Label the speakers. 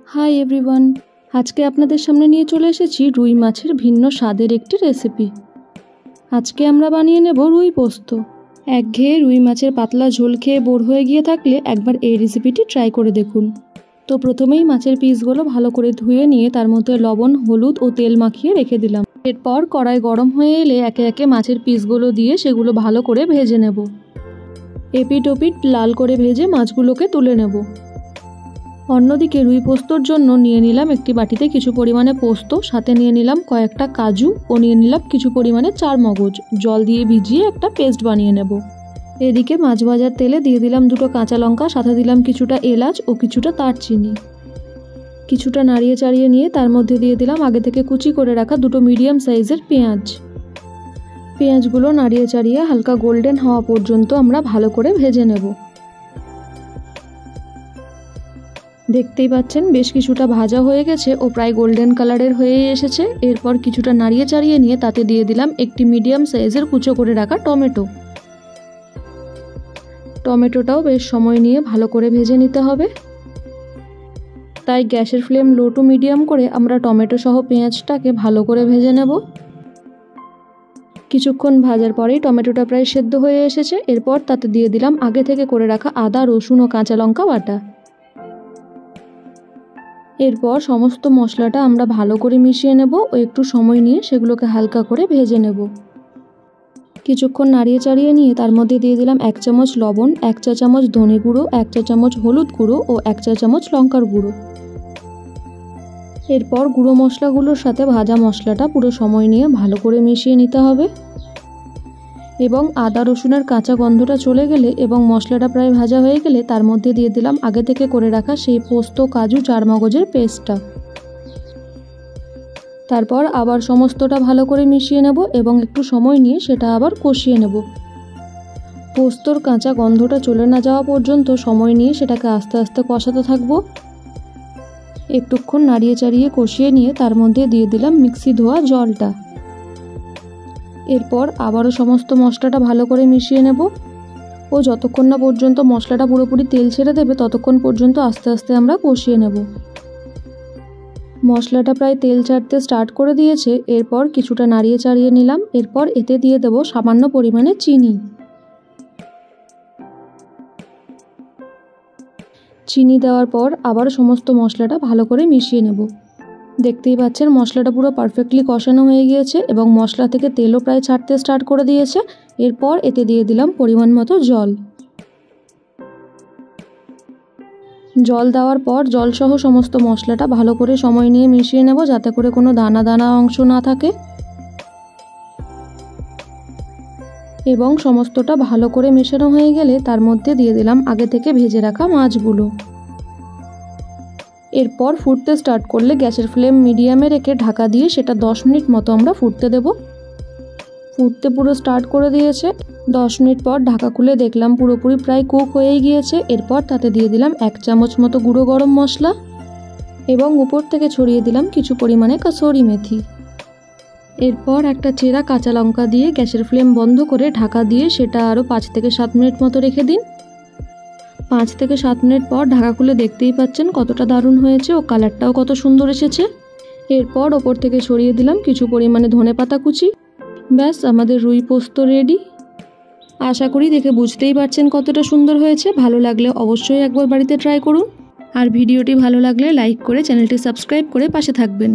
Speaker 1: Hi everyone, আজকে আপনাদের সামনে নিয়ে চলে এসেছি রুই মাছের ভিন্ন স্বাদের একটি রেসিপি। আজকে আমরা বানিয়ে নেব রুই পোস্ত। একঘেয়ে রুই মাছের পাতলা ঝোল খেয়ে বোর হয়ে গিয়ে থাকলে একবার এই রেসিপিটি ট্রাই করে দেখুন। তো প্রথমেই মাছের পিসগুলো ভালো করে ধুয়ে নিয়ে তার মধ্যে লবণ, হলুদ ও তেল মাখিয়ে রেখে দিলাম। এরপর কড়াই গরম হয়ে এলে একে একে মাছের পিসগুলো দিয়ে সেগুলো ভালো করে ভেজে নেব। এপিট ওপিট লাল করে ভেজে মাছগুলোকে তুলে নেব। অন্যদিকে রুই পোস্তর জন্য নিয়ে নিলাম একটি বাটিতে কিছু পরিমাণে পোস্ত, সাথে নিয়ে নিলাম কয়েকটা কাজু ও নিয়ে নিলাম কিছু পরিমাণে চারমগজ। জল দিয়ে ভিজিয়ে একটা পেস্ট বানিয়ে নেব। এদিকে মাছ ভাজার তেলে দিয়ে দিলাম দুটো কাঁচা লঙ্কা, সাথে দিলাম কিছুটা এলাচ ও কিছুটা দারচিনি। কিছুটা নাড়িয়ে চাড়িয়ে নিয়ে তার মধ্যে দিয়ে দিলাম আগে থেকে কুচি করে রাখা দুটো মিডিয়াম সাইজের পেঁয়াজ। পেঁয়াজগুলো নাড়িয়ে চাড়িয়ে হালকা গোল্ডেন হওয়া পর্যন্ত আমরা ভালো করে ভেজে নেব। দেখতেই পাচ্ছেন বেশ কিছুটা ভাজা হয়ে গেছে ও প্রায় গোল্ডেন কালারের হয়ে এসেছে। এরপর কিছুটা নাড়িয়ে চাড়িয়ে নিয়ে তাতে দিয়ে দিলাম একটি মিডিয়াম সাইজের কুচো করে রাখা টমেটো। টমেটোটাও বেশ সময় নিয়ে ভালো করে ভেজে নিতে হবে। তাই গ্যাসের ফ্লেম লো টু মিডিয়াম করে আমরা টমেটো সহ পেঁয়াজটাকে ভালো করে ভেজে নেব। কিছুক্ষণ ভাজার পরেই টমেটোটা প্রায় সেদ্ধ হয়ে এসেছে। এরপর তাতে দিয়ে দিলাম আগে থেকে করে রাখা আদা, রসুন ও কাঁচা লঙ্কা বাটা। এরপর সমস্ত মশলাটা আমরা ভালো করে মিশিয়ে নেব ও একটু সময় নিয়ে সেগুলোকে হালকা করে ভেজে নেব। কিছুক্ষণ নাড়িয়ে চাড়িয়ে নিয়ে তার মধ্যে দিয়ে দিলাম 1 চামচ লবণ, 1 চা চামচ ধনে গুঁড়ো, 1 চা চামচ হলুদ গুঁড়ো ও 1 চা চামচ লঙ্কার গুঁড়ো। এরপর গুঁড়ো মশলাগুলোর সাথে ভাজা মশলাটা পুরো সময় নিয়ে ভালো করে মিশিয়ে নিতে হবে এবং আদা রসুনের কাঁচা গন্ধটা চলে গেলে এবং মশলাটা প্রায় ভাজা হয়ে গেলে তার মধ্যে দিয়ে দিলাম আগে থেকে করে রাখা সেই পোস্ত, কাজু, চারমগজের পেস্টটা। তারপর আবার সমস্তটা ভালো করে মিশিয়ে নেব এবং একটু সময় নিয়ে সেটা আবার কষিয়ে নেব। পোস্তর কাঁচা গন্ধটা চলে না যাওয়া পর্যন্ত সময় নিয়ে সেটাকে আস্তে আস্তে কষাতে থাকবো। একটুক্ষণ নাড়িয়ে চাড়িয়ে কষিয়ে নিয়ে তার মধ্যে দিয়ে দিলাম মিক্সি ধোয়া জলটা। এরপর আবারও সমস্ত মশলাটা ভালো করে মিশিয়ে নেব ও যতক্ষণ না পর্যন্ত মশলাটা পুরোপুরি তেল ছেড়ে দেবে ততক্ষণ পর্যন্ত আস্তে আস্তে আমরা কষিয়ে নেব। মশলাটা প্রায় তেল ছাড়তে স্টার্ট করে দিয়েছে। এরপর কিছুটা নাড়িয়ে চাড়িয়ে নিলাম। এরপর এতে দিয়ে দেব সামান্য পরিমাণে চিনি। চিনি দেওয়ার পর আবার সমস্ত মশলাটা ভালো করে মিশিয়ে নেব। দেখতেই পাচ্ছেন মশলাটা পুরো পারফেক্টলি কষানো হয়ে গিয়েছে এবং মশলা থেকে তেলও প্রায় ছাড়তে স্টার্ট করে দিয়েছে। এরপর এতে দিয়ে দিলাম পরিমাণ মতো জল। জল দেওয়ার পর জলসহ সমস্ত মশলাটা ভালো করে সময় নিয়ে মিশিয়ে নেব যাতে করে কোনো দানা দানা অংশ না থাকে এবং সমস্তটা ভালো করে মেশানো হয়ে গেলে তার মধ্যে দিয়ে দিলাম আগে থেকে ভেজে রাখা মাছগুলো। এরপর ফুটতে স্টার্ট করলে গ্যাসের ফ্লেম মিডিয়ামে রেখে ঢাকা দিয়ে সেটা 10 মিনিট মতো আমরা ফুটতে দেব। ফুটতে পুরো স্টার্ট করে দিয়েছে। 10 মিনিট পর ঢাকা খুলে দেখলাম পুরোপুরি প্রায় কুক হয়েই গিয়েছে। এরপর তাতে দিয়ে দিলাম 1 চামচ মতো গুঁড়ো গরম মশলা এবং উপর থেকে ছড়িয়ে দিলাম কিছু পরিমাণে কাসুরি মেথি। এরপর একটা চেরা কাঁচা লঙ্কা দিয়ে গ্যাসের ফ্লেম বন্ধ করে ঢাকা দিয়ে সেটা আরও 5 থেকে 7 মিনিট মতো রেখে দিন। 5 থেকে 7 মিনিট পর ঢাকা খুলে দেখতেই পাচ্ছেন কতটা দারুণ হয়েছে ও কালারটাও কত সুন্দর এসেছে। এরপর ওপর থেকে ছড়িয়ে দিলাম কিছু পরিমাণে ধনেপাতা কুচি। ব্যাস, আমাদের রুই পোস্ত রেডি। আশা করি দেখে বুঝতেই পারছেন কতটা সুন্দর হয়েছে। ভালো লাগলে অবশ্যই একবার বাড়িতে ট্রাই করুন আর ভিডিওটি ভালো লাগলে লাইক করে চ্যানেলটি সাবস্ক্রাইব করে পাশে থাকবেন।